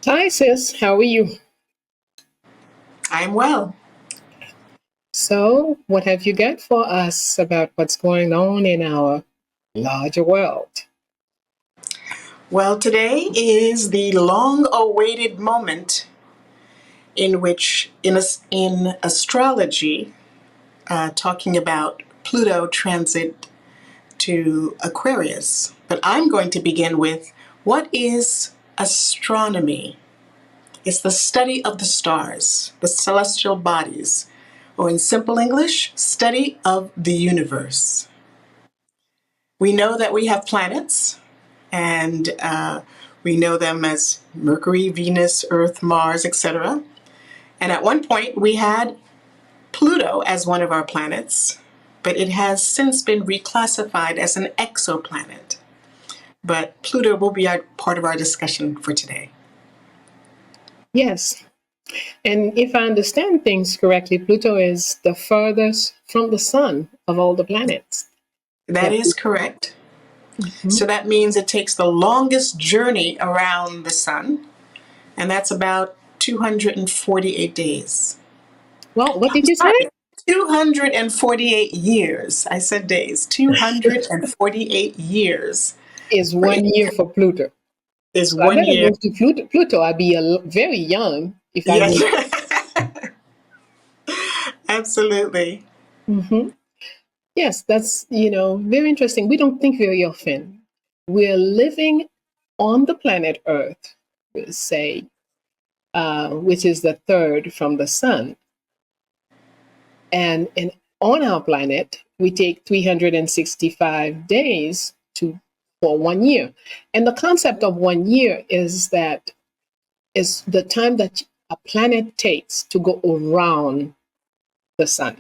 Hi, sis. How are you? I'm well. So, what have you got for us about what's going on in our larger world? Well, today is the long awaited moment in which, in astrology, talking about Pluto transit to Aquarius. But I'm going to begin with what is astronomy? It's the study of the stars, the celestial bodies, or in simple English, study of the universe. We know that we have planets, and we know them as Mercury, Venus, Earth, Mars, etc. And at one point, we had Pluto as one of our planets, but it has since been reclassified as an exoplanet. But Pluto will be part of our discussion for today. Yes. And if I understand things correctly, Pluto is the furthest from the sun of all the planets. That That is correct. Mhm. So that means it takes the longest journey around the sun, and that's about 248 days. Well, what did you say? Sorry, 248 years. I said days. 248 years Is for it 1 year for Pluto. is So I one better year. move to Pluto. I'll be very young if I Yes, move. absolutely. Mhm. Yes, that's, very interesting. We don't think very often. We're living on the planet Earth, we'll say, which is the third from the sun. And on our planet, we take 365 days for 1 year. And the concept of 1 year is that is the time that a planet takes to go around the sun.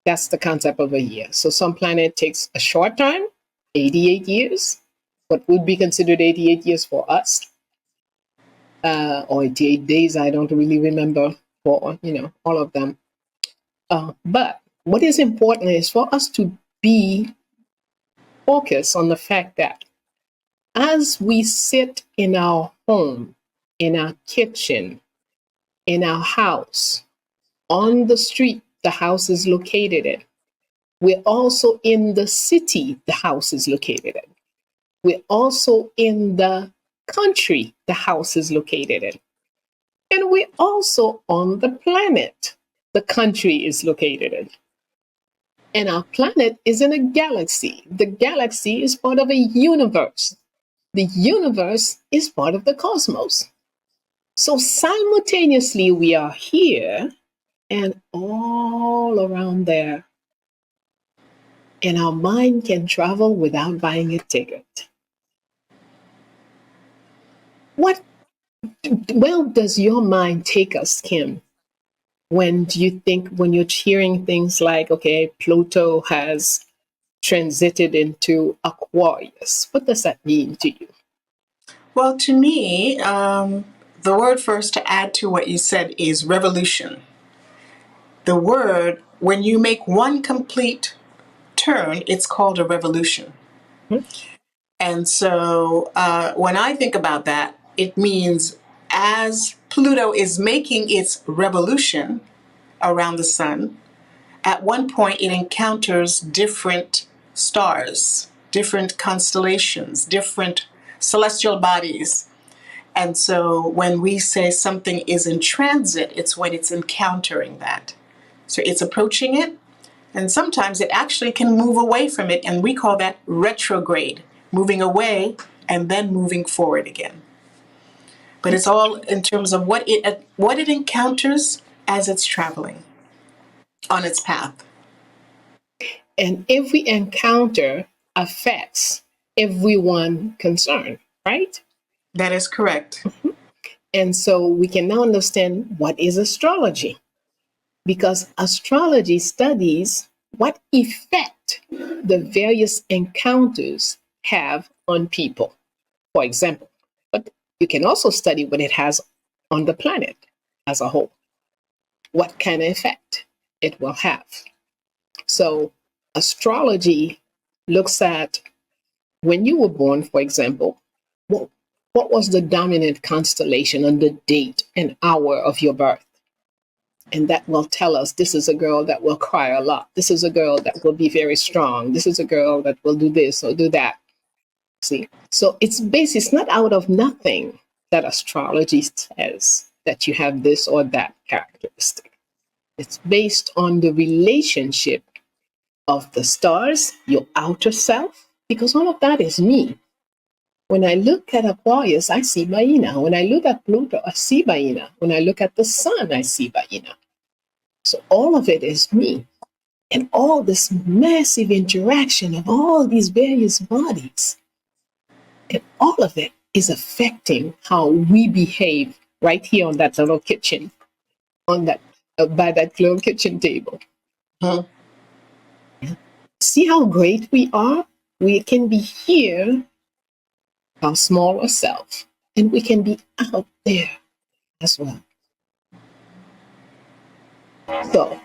That's the concept of a year. So some planet takes a short time, 88 years, what would be considered 88 years for us, or 88 days. I don't really remember for, all of them. But what is important is for us to be focused on the fact that as we sit in our home, in our kitchen, in our house, on the street the house is located in, we're also in the city the house is located in. We're also in the country the house is located in. And we're also on the planet the country is located in. And our planet is in a galaxy. The galaxy is part of a universe. The universe is part of the cosmos. So simultaneously, we are here and all around there. And our mind can travel without buying a ticket. What, well, does your mind take us, Kim? When do you think, when you're hearing things like, okay, Pluto has transited into Aquarius, what does that mean to you? Well, to me, the word first to add to what you said is revolution. The word, when you make one complete turn, it's called a revolution. Hmm? And so when I think about that, it means as Pluto is making its revolution around the sun, at one point it encounters different stars, different constellations, different celestial bodies. And so when we say something is in transit, it's when it's encountering that. So it's approaching it, and sometimes it actually can move away from it, and we call that retrograde, moving away and then moving forward again. But it's all in terms of what it encounters as it's traveling on its path. And every encounter affects everyone concerned, right? That is correct. And so we can now understand what is astrology, because astrology studies what effect the various encounters have on people, for example. But you can also study what it has on the planet as a whole, what kind of effect it will have. So, astrology looks at when you were born, for example, well, what was the dominant constellation on the date and hour of your birth? And that will tell us this is a girl that will cry a lot. This is a girl that will be very strong. This is a girl that will do this or do that. See? So it's not out of nothing that astrology says that you have this or that characteristic. It's based on the relationship of the stars, your outer self, because all of that is me. When I look at Aquarius, I see Bayyinah. When I look at Pluto, I see Bayyinah. When I look at the sun, I see Bayyinah. So all of it is me. And all this massive interaction of all these various bodies, and all of it is affecting how we behave right here on that little kitchen, on that by that little kitchen table. Mhm. See how great we are? We can be here, our smaller self, and we can be out there as well. So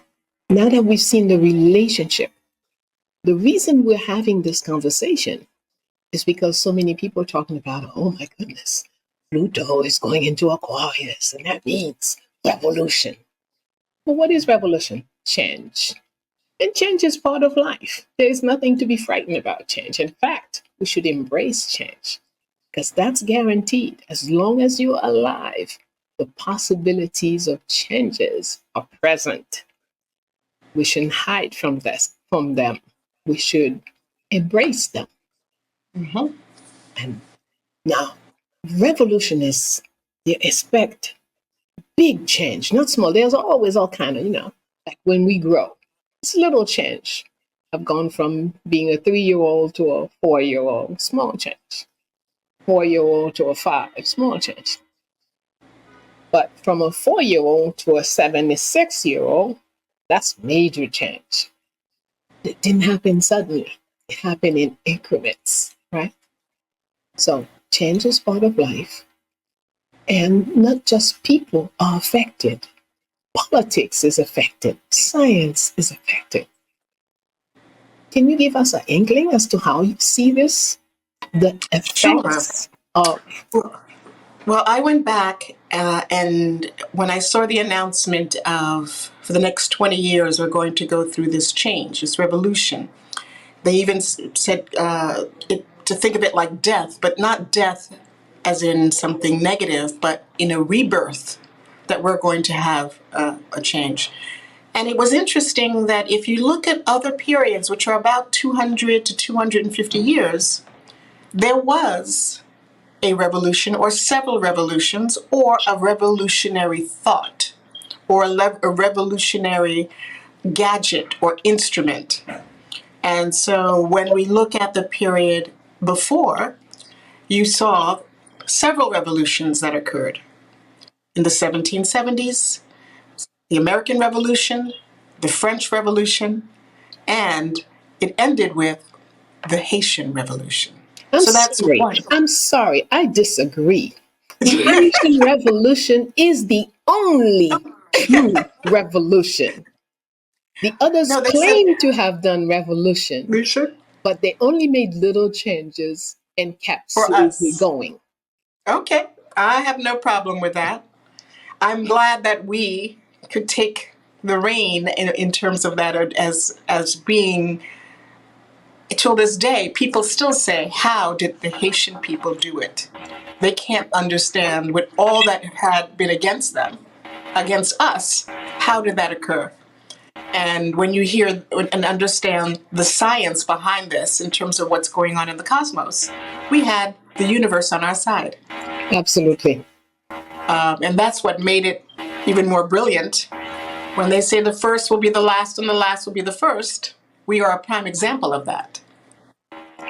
now that we've seen the relationship, the reason we're having this conversation is because so many people are talking about, oh my goodness, Pluto is going into Aquarius, and that means revolution. Well, what is revolution? Change. And change is part of life. There is nothing to be frightened about change. In fact, we should embrace change because that's guaranteed. As long as you're alive, the possibilities of changes are present. We shouldn't hide from them. We should embrace them. Mhm. And now, revolution is, you expect big change, not small. There's always all kind of, like when we grow, it's a little change. I've gone from being a 3-year-old to a 4-year-old, small change. 4-year-old to a 5, small change. But from a 4-year-old to a 76-year-old, that's major change. It didn't happen suddenly. It happened in increments, right? So change is part of life. And not just people are affected. Politics is affected. Science is affected. Can you give us an inkling as to how you see this? The Sure. effects of. Well, I went back and when I saw the announcement of for the next 20 years, we're going to go through this change, this revolution. They even said to think of it like death, but not death as in something negative, but in a rebirth, that we're going to have a change. And it was interesting that if you look at other periods, which are about 200 to 250 years, there was a revolution or several revolutions or a revolutionary thought or a revolutionary gadget or instrument. And so when we look at the period before, you saw several revolutions that occurred. In the 1770s, the American Revolution, the French Revolution, and it ended with the Haitian Revolution. I'm So that's sorry. one. I'm sorry. I disagree. The Haitian Revolution is the only true revolution. The others No, they said claim to have done revolution, we should but they only made little changes and kept for slowly us. going. Okay, I have no problem with that. I'm glad that we could take the reign in terms of that as being till this day, people still say, how did the Haitian people do it? They can't understand with all that had been against them, against us, how did that occur? And when you hear and understand the science behind this in terms of what's going on in the cosmos, we had the universe on our side. Absolutely. And that's what made it even more brilliant. When they say the first will be the last and the last will be the first, we are a prime example of that.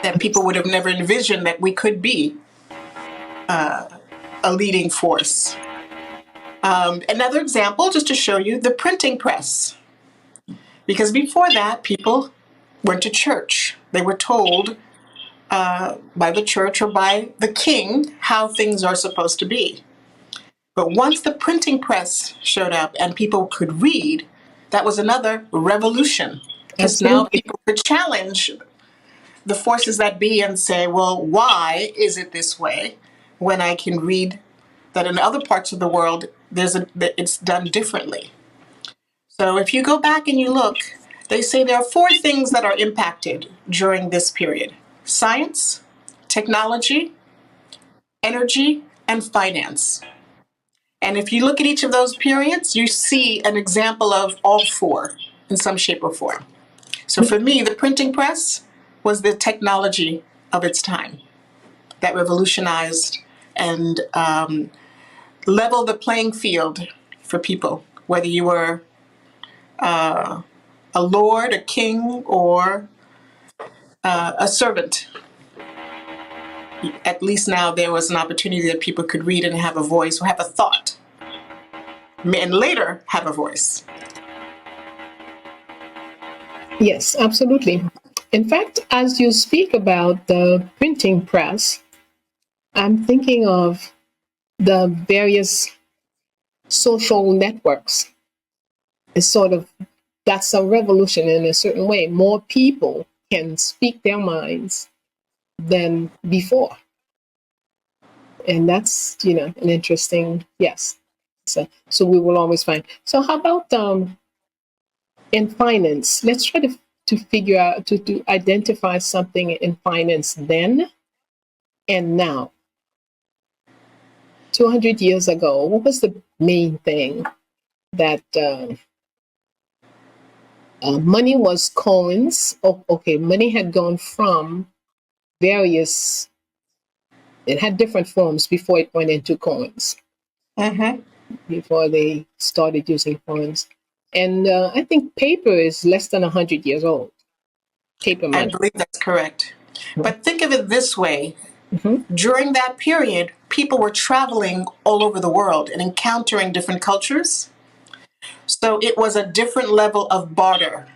That people would have never envisioned that we could be a leading force. Another example, just to show you, the printing press. Because before that, people went to church. They were told by the church or by the king how things are supposed to be. But once the printing press showed up and people could read, that was another revolution. Because now Absolutely. people could challenge the forces that be and say, well, why is it this way? when I can read that in other parts of the world, it's done differently. So if you go back and you look, they say there are four things that are impacted during this period: science, technology, energy, and finance. And if you look at each of those periods, you see an example of all four in some shape or form. So for me, the printing press was the technology of its time that revolutionized and leveled the playing field for people, whether you were a lord, a king, or a servant. At least now there was an opportunity that people could read and have a voice or have a thought, and later have a voice. Yes, absolutely. In fact, as you speak about the printing press, I'm thinking of the various social networks. It's sort of, that's a revolution in a certain way. More people can speak their minds than before. And that's, an interesting, yes. So we will always find. So how about in finance? Let's try to figure out, to identify something in finance then and now. 200 years ago, what was the main thing that money was coins? Oh, okay, money had gone from various, it had different forms before it went into coins, Mm-hmm. before they started using coins. And I think paper is less than 100 years old, paper I money. believe that's correct. But think of it this way. Mm-hmm. During that period, people were traveling all over the world and encountering different cultures. So it was a different level of barter,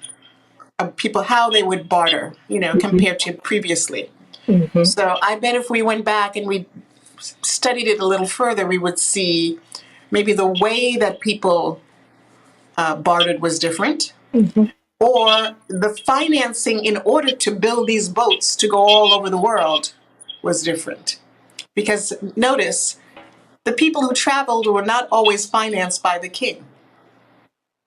of people, how they would barter, compared to previously. Mm-hmm. So I bet if we went back and we studied it a little further, we would see maybe the way that people bartered was different, Mm-hmm. or the financing in order to build these boats to go all over the world was different. Because notice, the people who traveled were not always financed by the king.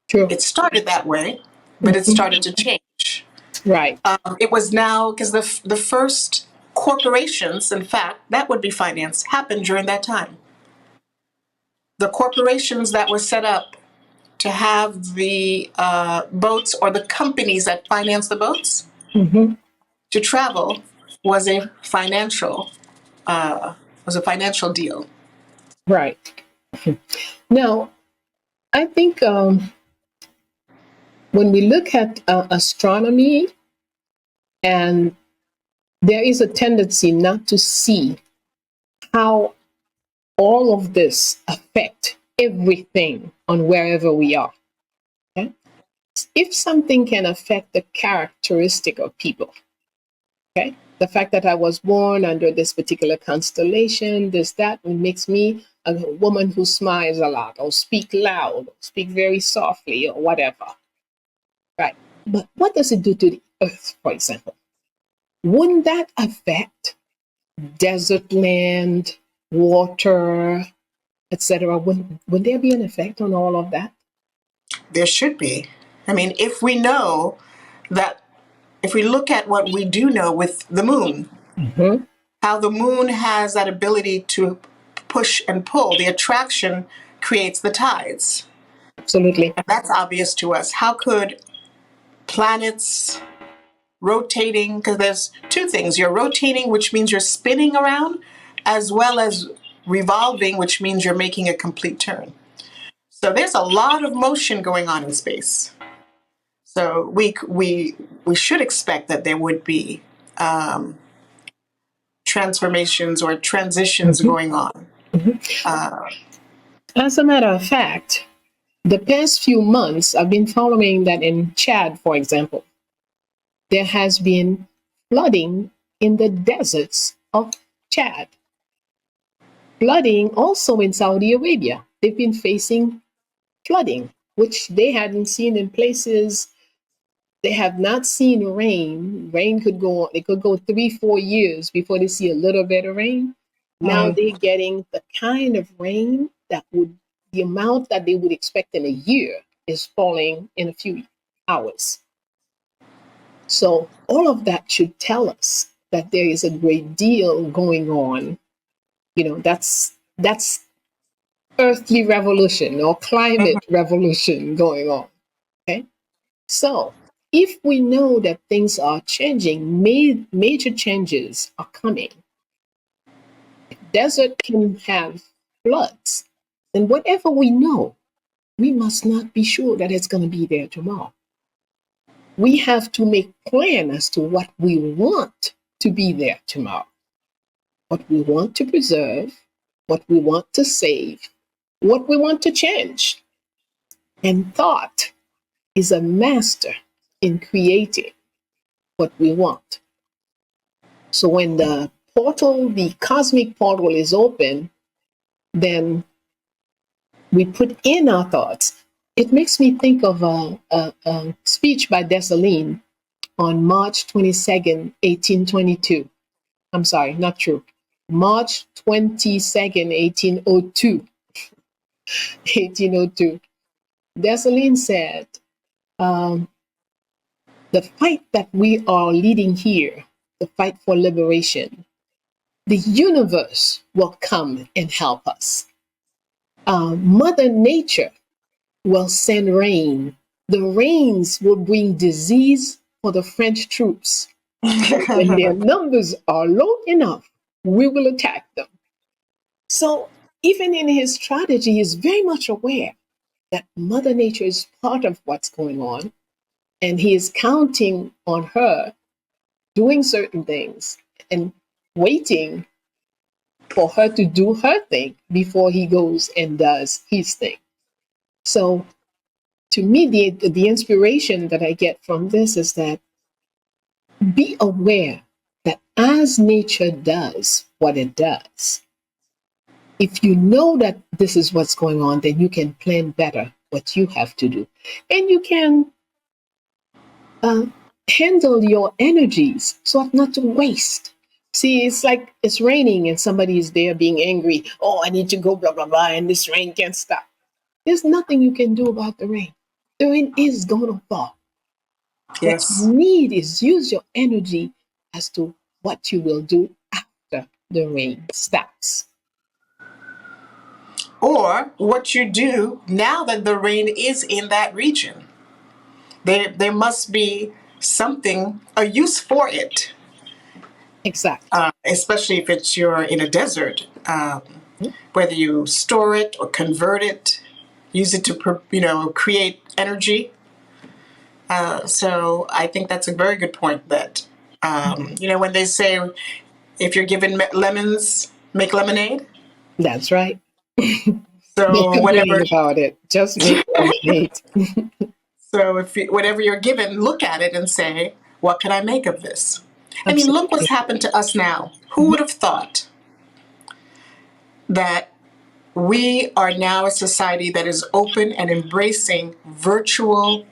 True. It started that way, but it Mm-hmm. started to change. Right. It was now because the first corporations, in fact, that would be financed, happened during that time. The corporations that were set up to have the boats, or the companies that finance the boats Mm-hmm. to travel, was a financial deal. Right. Now, I think when we look at astronomy, and there is a tendency not to see how all of this affect everything on wherever we are. Okay? If something can affect the characteristic of people, okay, the fact that I was born under this particular constellation, this, that, it makes me a woman who smiles a lot, or speak loud, or speak very softly, or whatever. Right. But what does it do to the earth, for example? Wouldn't that affect desert land, water, etc.? Would there be an effect on all of that? There should be. I mean, if we look at what we do know with the moon, Mm-hmm. how the moon has that ability to push and pull, the attraction creates the tides. Absolutely. And that's obvious to us. How could planets rotating, because there's two things: you're rotating, which means you're spinning around, as well as revolving, which means you're making a complete turn. So there's a lot of motion going on in space. So we should expect that there would be transformations or transitions Mm-hmm. going on. Mm-hmm. Uh, As a matter of fact, the past few months, I've been following that in Chad, for example, there has been flooding in the deserts of Chad, flooding also in Saudi Arabia. They've been facing flooding, which they hadn't seen in places. They have not seen rain. Rain could go, it could go 3, 4 years before they see a little bit of rain. Now they're getting the kind of rain that would, the amount that they would expect in a year is falling in a few hours. So all of that should tell us that there is a great deal going on. You know, that's earthly revolution or climate revolution going on. Okay. So if we know that things are changing, major changes are coming, desert can have floods, then whatever we know, we must not be sure that it's going to be there tomorrow. We have to make plan as to what we want to be there tomorrow, what we want to preserve, what we want to save, what we want to change. And thought is a master in creating what we want. So when the portal, the cosmic portal is open, then we put in our thoughts. It makes me think of a speech by Dessalines on March 22nd, 1822. I'm sorry, not true. March 22nd, 1802. 1802. Dessalines said, the fight that we are leading here, the fight for liberation, the universe will come and help us. Mother Nature will send rain. The rains will bring disease for the French troops. When their numbers are low enough, we will attack them. So even in his strategy, he's very much aware that Mother Nature is part of what's going on, and he is counting on her doing certain things and waiting for her to do her thing before he goes and does his thing. So to me, the inspiration that I get from this is that be aware that as nature does what it does, if you know that this is what's going on, then you can plan better what you have to do. And you can handle your energies so as not to waste. See, it's like it's raining and somebody is there being angry. Oh, I need to go, blah, blah, blah, and this rain can't stop. There's nothing you can do about the rain. The rain is going to fall. What you Yes. need is use your energy as to what you will do after the rain stops. Or what you do now that the rain is in that region. There must be something, a use for it, Exactly. especially if you're in a desert. Whether you store it or convert it, use it to create energy. So I think that's a very good point. That when they say if you're given lemons, make lemonade. That's right. Don't So complain whatever. about it. Just make lemonade. So if whatever you're given, look at it and say, what can I make of this? I mean, look what's Absolutely. happened to us now. Who would have thought that we are now a society that is open and embracing virtual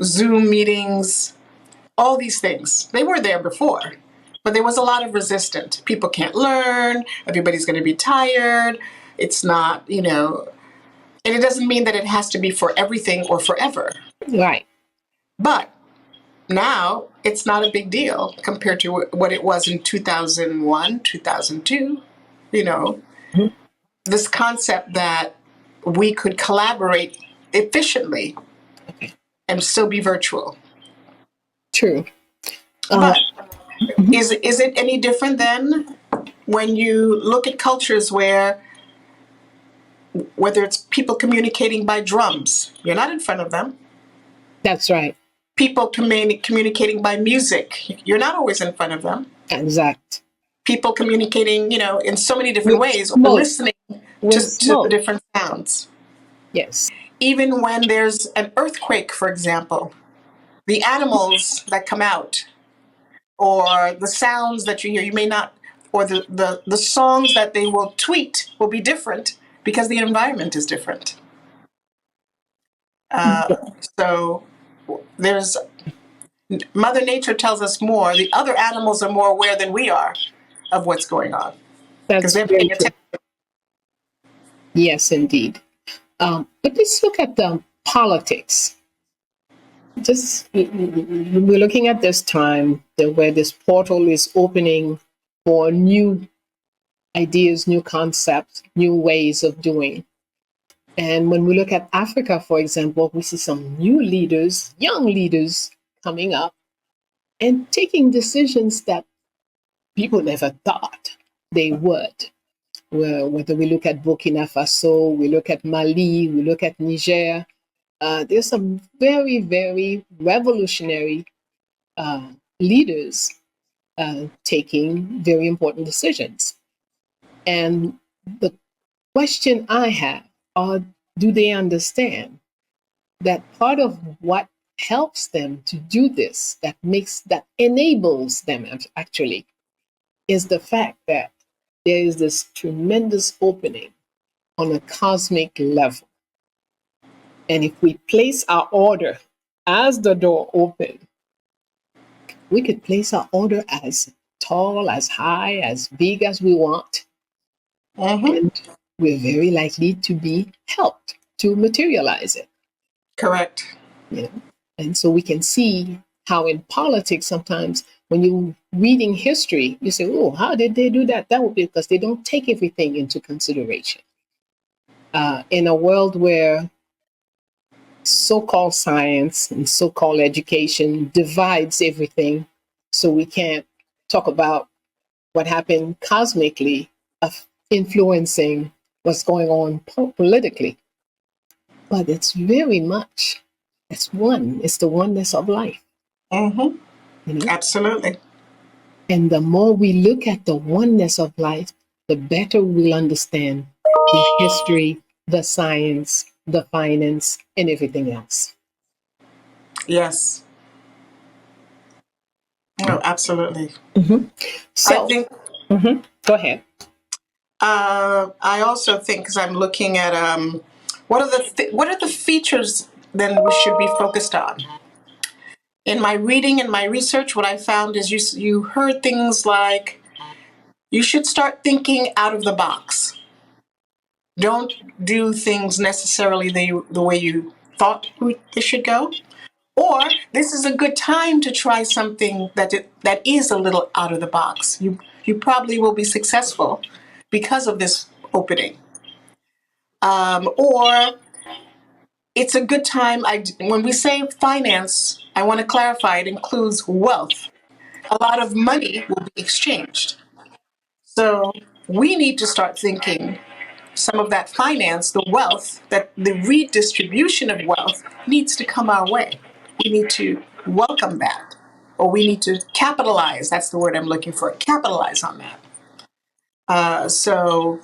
Zoom meetings, all these things? They were there before, but there was a lot of resistance. People can't learn, everybody's going to be tired. It's not, and it doesn't mean that it has to be for everything or forever. Right. But now it's not a big deal compared to what it was in 2001, 2002. You know, Mhm. this concept that we could collaborate efficiently Okay. and still be virtual. True. Uh, But mhm. is it any different than when you look at cultures where, whether it's people communicating by drums, you're not in front of them. That's right. People communicating by music, you're not always in front of them. Exact. People communicating, in so many different With ways, or smoke. listening With to the smoke. different sounds. Yes. Even when there's an earthquake, for example, the animals that come out, or the sounds that you hear, you may not, or the songs that they will tweet will be different because the environment is different. So there's Mother Nature tells us more. The other animals are more aware than we are of what's going on. because That's they're very paying true. attention. Yes, indeed. But let's look at the politics. Just we're looking at this time where this portal is opening for new ideas, new concepts, new ways of doing. And when we look at Africa, for example, we see some new leaders, young leaders coming up and taking decisions that people never thought they would. Well, whether we look at Burkina Faso, we look at Mali, we look at Niger, there's some very, very revolutionary leaders taking very important decisions. And the question I have are, do they understand that part of what helps them to do this, that enables them actually, is the fact that there is this tremendous opening on a cosmic level. And if we place our order as the door open, we could place our order as tall, as high, as big as we want. Mm-hmm. And we're very likely to be helped to materialize it. Correct. You know? And so we can see how in politics sometimes when you're reading history, you say, oh, how did they do that? That would be because they don't take everything into consideration. In a world where so-called science and so-called education divides everything, so we can't talk about what happened cosmically of influencing what's going on politically. But it's very much, it's one, it's the oneness of life, Mm-hmm. you know? Absolutely. And the more we look at the oneness of life, the better we'll understand the history, the science, the finance, and everything else. Yes. No, absolutely. Mm-hmm. I So, think, go ahead. I also think, because I'm looking at what are the features then we should be focused on? In my reading and my research, what I found is you heard things like you should start thinking out of the box. Don't do things necessarily the way you thought they should go. Or this is a good time to try something that is a little out of the box. You probably will be successful because of this opening. Or it's a good time. When we say finance, I want to clarify it includes wealth. A lot of money will be exchanged. So we need to start thinking some of that finance, the wealth, that the redistribution of wealth needs to come our way. We need to welcome that, or we need to capitalize. That's the word I'm looking for. Capitalize on that. So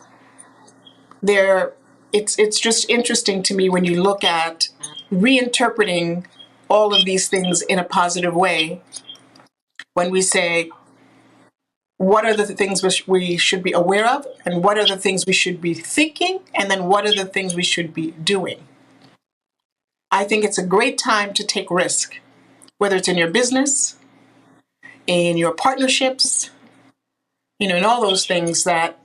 there, it's just interesting to me when you look at reinterpreting all of these things in a positive way. When we say, what are the things we should be aware of, and what are the things we should be thinking, and then what are the things we should be doing? I think it's a great time to take risk, whether it's in your business, in your partnerships, in all those things that,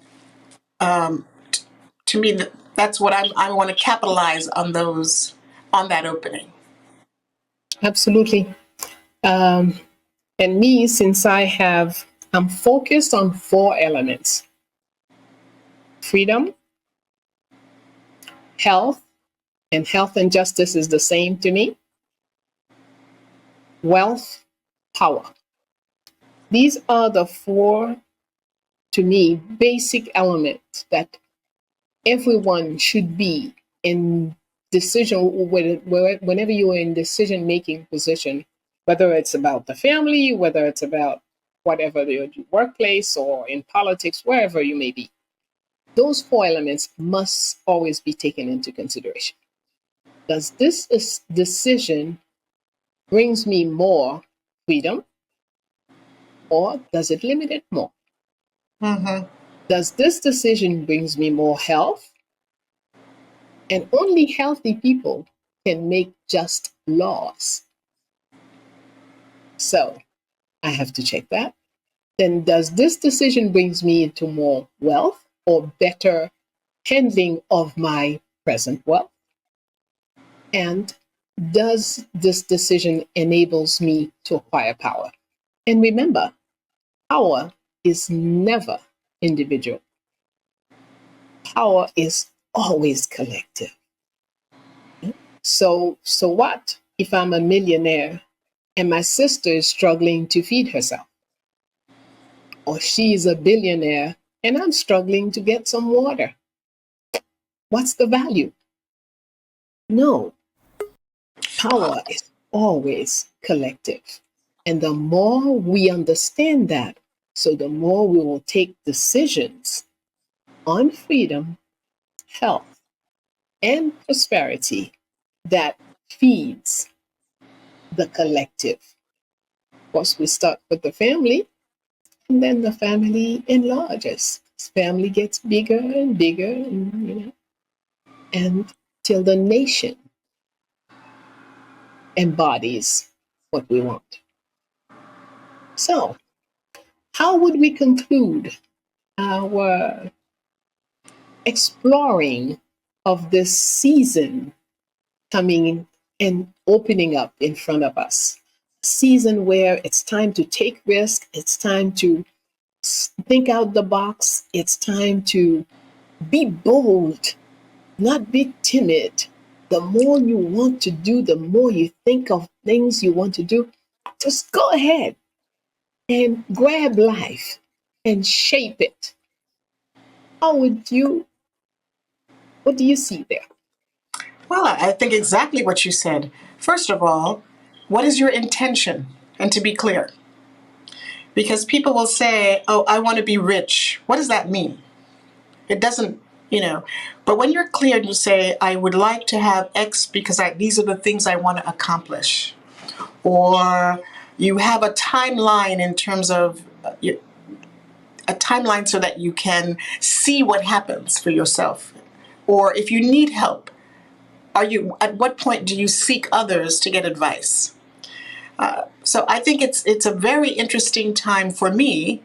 to me, that's what I want to capitalize on on that opening. Absolutely. Um, and me, since I'm focused on four elements: freedom, health, and health and justice is the same to me, wealth, power. These are the four, to me, basic elements that everyone should be in decision, whenever you're in decision making position, whether it's about the family, whether it's about whatever your workplace or in politics, wherever you may be. Those four elements must always be taken into consideration. Does this decision brings me more freedom, or does it limit it more? Mm-hmm. Does this decision brings me more health? And only healthy people can make just laws. So I have to check that. then does this decision brings me into more wealth or better handling of my present wealth? And does this decision enables me to acquire power? And remember, power is never individual. Power is always collective. So what if I'm a millionaire and my sister is struggling to feed herself? Or she's a billionaire and I'm struggling to get some water? What's the value? No, power is always collective. And the more we understand that, so the more we will take decisions on freedom, health, and prosperity that feeds the collective. Of course, we start with the family, and then the family enlarges. Family gets bigger and bigger, and till the nation embodies what we want. So, how would we conclude our exploring of this season coming and opening up in front of us? A season where it's time to take risk, it's time to think out the box, it's time to be bold, not be timid. The more you want to do, the more you think of things you want to do, just go ahead and grab life and shape it. How would you, what do you see there? Well, I think exactly what you said. First of all, what is your intention? And to be clear, because people will say, oh, I want to be rich. What does that mean? It doesn't, but when you're clear and you say, I would like to have X because these are the things I want to accomplish, or you have a timeline in terms of a timeline so that you can see what happens for yourself, or if you need help, at what point do you seek others to get advice? So I think it's a very interesting time for me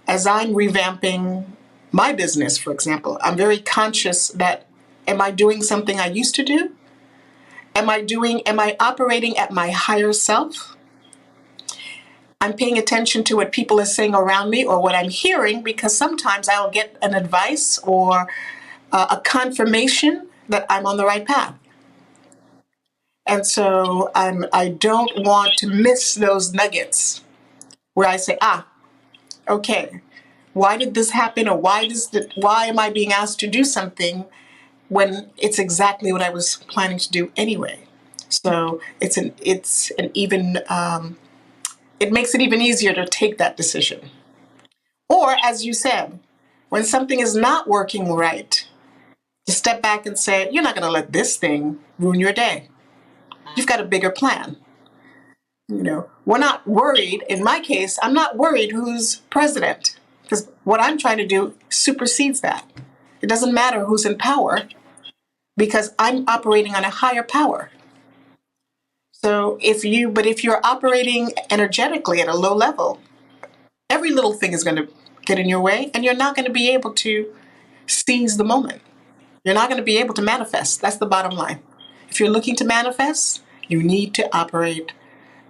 as I'm revamping my business, for example. I'm very conscious that, am I doing something I used to do? Am I operating at my higher self? I'm paying attention to what people are saying around me or what I'm hearing, because sometimes I'll get an advice or a confirmation that I'm on the right path. And so I don't want to miss those nuggets where I say, okay, why did this happen? Or why am I being asked to do something when it's exactly what I was planning to do anyway? So it makes it even easier to take that decision. Or, as you said, when something is not working right, to step back and say, you're not going to let this thing ruin your day. You've got a bigger plan. We're not worried. In my case, I'm not worried who's president, because what I'm trying to do supersedes that. It doesn't matter who's in power, because I'm operating on a higher power. So if you're operating energetically at a low level, every little thing is going to get in your way, and you're not going to be able to seize the moment. You're not going to be able to manifest. That's the bottom line. If you're looking to manifest, you need to operate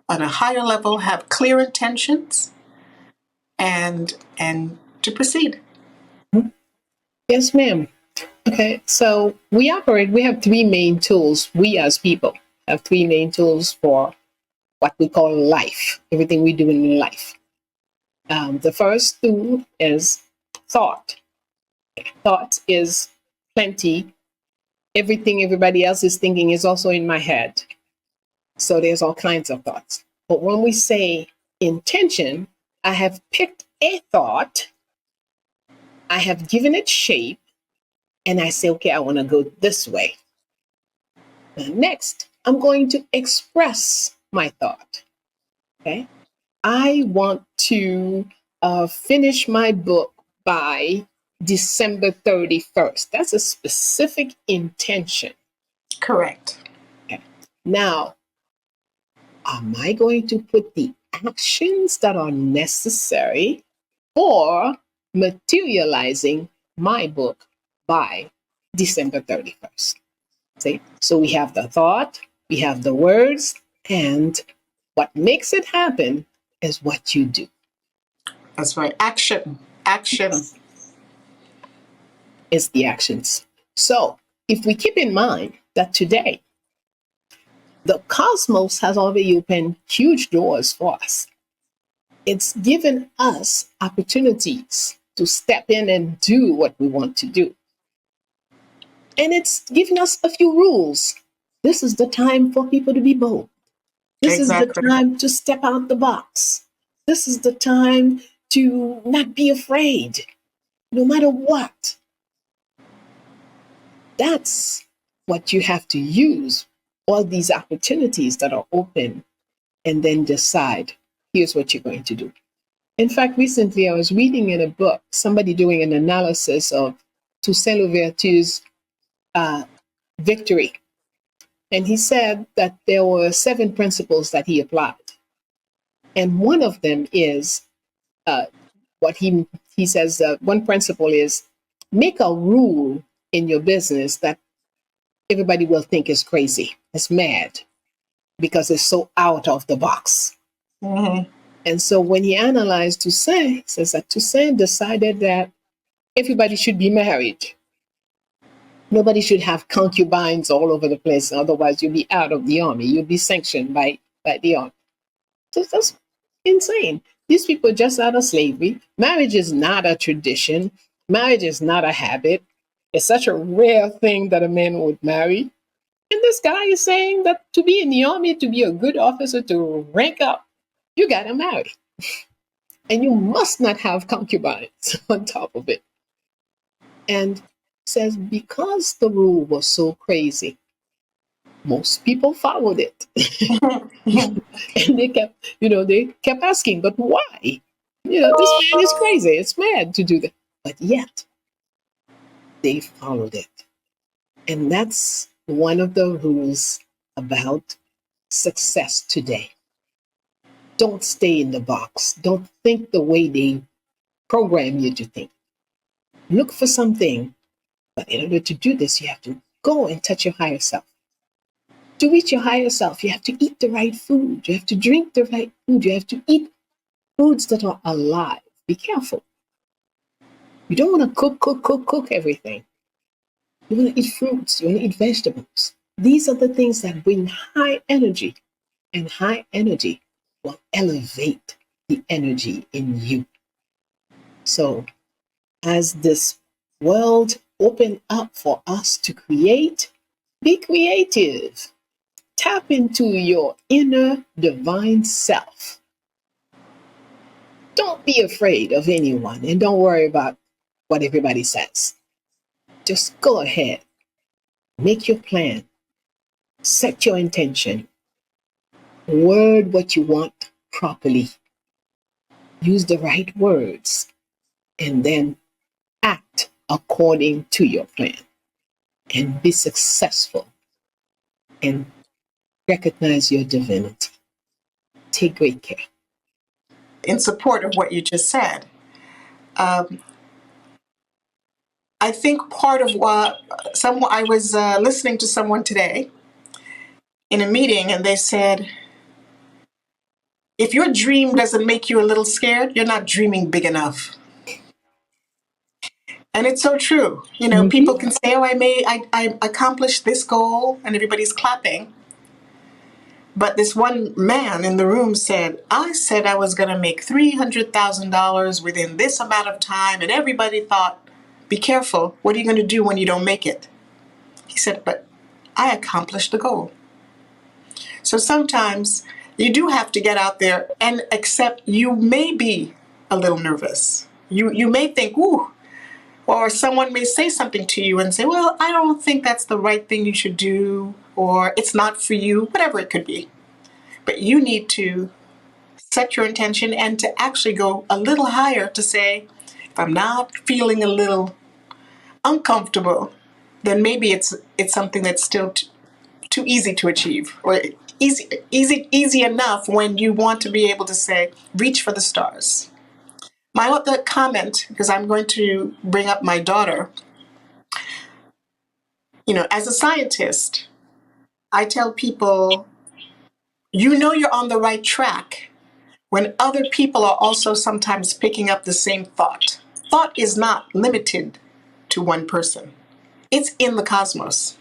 on a higher level, have clear intentions, and to proceed. Yes, ma'am. Okay, so we have three main tools. We as people have three main tools for what we call life, everything we do in life. The first tool is thought. Thought is plenty. Everything everybody else is thinking is also in my head. So there's all kinds of thoughts. But when we say intention, I have picked a thought, I have given it shape, and I say, okay, I want to go this way. Now, next, I'm going to express my thought. Okay. I want to finish my book by December 31st. That's a specific intention. Correct. Okay. Now, am I going to put the actions that are necessary for materializing my book by December 31st. See? So we have the thought, we have the words, and what makes it happen is what you do. That's right. Action. Action. It's the actions. So if we keep in mind that today the cosmos has already opened huge doors for us, it's given us opportunities to step in and do what we want to do. And it's given us a few rules. This is the time for people to be bold. This is the Exactly. time to step out the box. This is the time to not be afraid, no matter what. That's what you have to use, all these opportunities that are open, and then decide, here's what you're going to do. In fact, recently I was reading in a book, somebody doing an analysis of Toussaint Louverture's victory. And he said that there were 7 principles that he applied. And one of them is what he says, one principle is make a rule in your business that everybody will think is crazy, is mad, because it's so out of the box. Mm-hmm. And so when he analyzed Toussaint, he says that Toussaint decided that everybody should be married. Nobody should have concubines all over the place. Otherwise, you'll be out of the army. You'll be sanctioned by the army. So that's insane. These people are just out of slavery. Marriage is not a tradition. Marriage is not a habit. It's such a rare thing that a man would marry. And this guy is saying that to be in the army, to be a good officer, to rank up, you got to marry. And you must not have concubines on top of it. And says because the rule was so crazy, most people followed it. And they kept asking, but why? This man is crazy. It's mad to do that. But yet, they followed it. And that's one of the rules about success today. Don't stay in the box. Don't think the way they program you to think. Look for something. But in order to do this, you have to go and touch your higher self. To reach your higher self, you have to eat the right food. You have to drink the right food. You have to eat foods that are alive. Be careful. You don't want to cook everything. You want to eat fruits. You want to eat vegetables. These are the things that bring high energy. And high energy will elevate the energy in you. So as this world open up for us to create, be creative. Tap into your inner divine self. Don't be afraid of anyone and don't worry about what everybody says. Just go ahead, make your plan, set your intention, word what you want properly, use the right words, and then act according to your plan and be successful and recognize your divinity. Take great care. In support of what you just said, I think part of what I was listening to someone today in a meeting, and they said, if your dream doesn't make you a little scared, you're not dreaming big enough. And it's so true. People Mm-hmm. can say, oh, I accomplished this goal, and everybody's clapping. But this one man in the room said, I said I was going to make $300,000 within this amount of time. And everybody thought, be careful. What are you going to do when you don't make it? He said, but I accomplished the goal. So sometimes you do have to get out there and accept you may be a little nervous. You may think, ooh, or someone may say something to you and say, well, I don't think that's the right thing you should do, or it's not for you, whatever it could be. But you need to set your intention and to actually go a little higher to say, if I'm not feeling a little uncomfortable, then maybe it's something that's still too easy to achieve, or easy enough when you want to be able to say, reach for the stars. My other comment, because I'm going to bring up my daughter, as a scientist, I tell people, you're on the right track when other people are also sometimes picking up the same thought. Thought is not limited to one person. It's in the cosmos.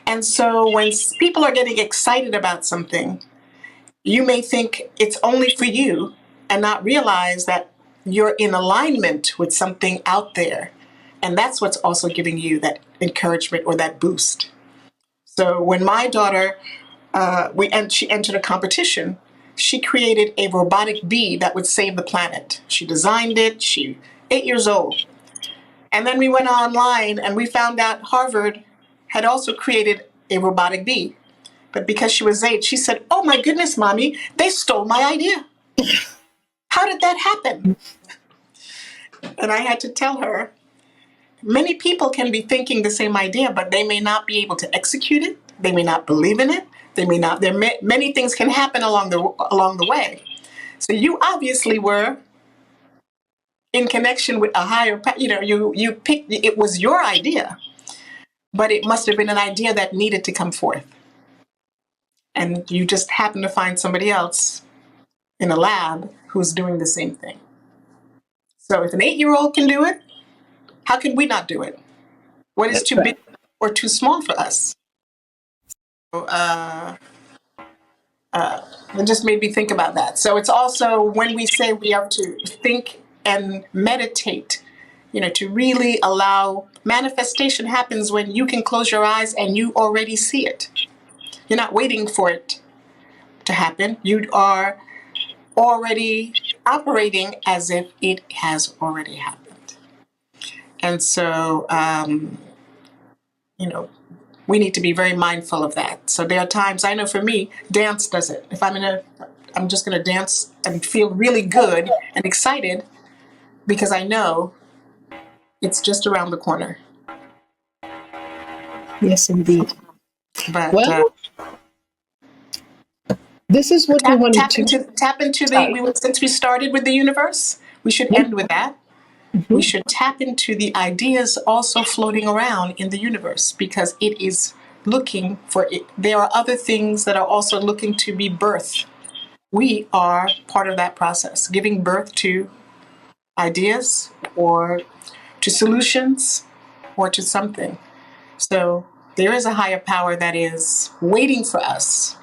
And so when people are getting excited about something, you may think it's only for you and not realize that you're in alignment with something out there. And that's what's also giving you that encouragement or that boost. So when my daughter, she entered a competition, she created a robotic bee that would save the planet. She designed it. She 8 years old. And then we went online and we found out Harvard had also created a robotic bee. But because she was 8, she said, "Oh my goodness, mommy, they stole my idea. How did that happen?" And I had to tell her, many people can be thinking the same idea, but they may not be able to execute it. They may not believe in it. They may not. Many things can happen along the way. So you obviously were in connection with a higher. You picked. It was your idea, but it must have been an idea that needed to come forth, and you just happened to find somebody else in a lab who's doing the same thing. So if an 8-year-old can do it, how can we not do it? What is That's too big right. or too small for us? It just made me think about that. So it's also when we say we have to think and meditate, to really allow manifestation happens when you can close your eyes and you already see it. You're not waiting for it to happen. You are already operating as if it has already happened. And so, we need to be very mindful of that. So there are times, I know for me, dance does it. If I'm just going to dance and feel really good and excited because I know it's just around the corner. Yes, indeed. But Well, this is what we wanted to. tap into Sorry. since we started with the universe, we should end with that. We Mhm. should tap into the ideas also floating around in the universe because it is looking for it. There are other things that are also looking to be birthed. We are part of that process, giving birth to ideas or to solutions or to something. So there is a higher power that is waiting for us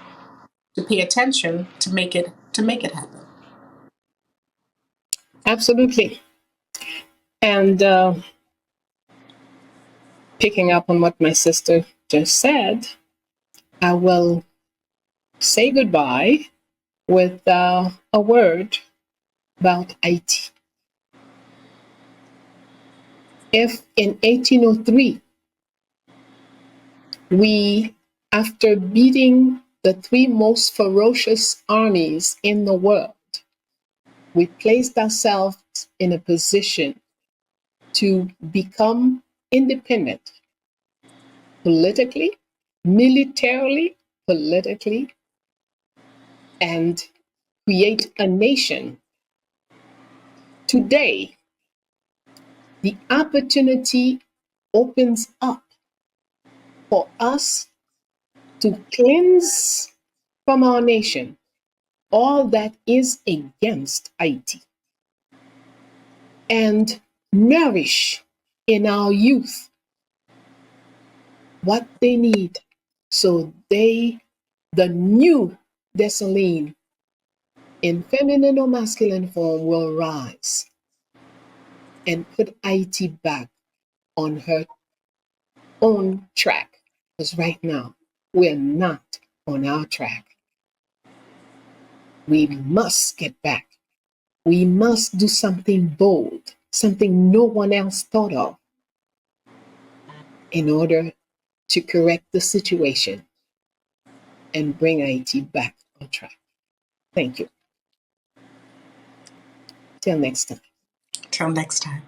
to pay attention to make it happen. Absolutely. And picking up on what my sister just said, I will say goodbye with a word about IT. If in 1803 we, after beating the three most ferocious armies in the world, we placed ourselves in a position to become independent politically, militarily, politically, and create a nation. Today, the opportunity opens up for us to cleanse from our nation all that is against IT and nourish in our youth what they need so the new Dessalines in feminine or masculine form will rise and put IT back on her own track. Because right now, we're not on our track. We must get back. We must do something bold, something no one else thought of in order to correct the situation and bring IT back on track. Thank you. Till next time. Till next time.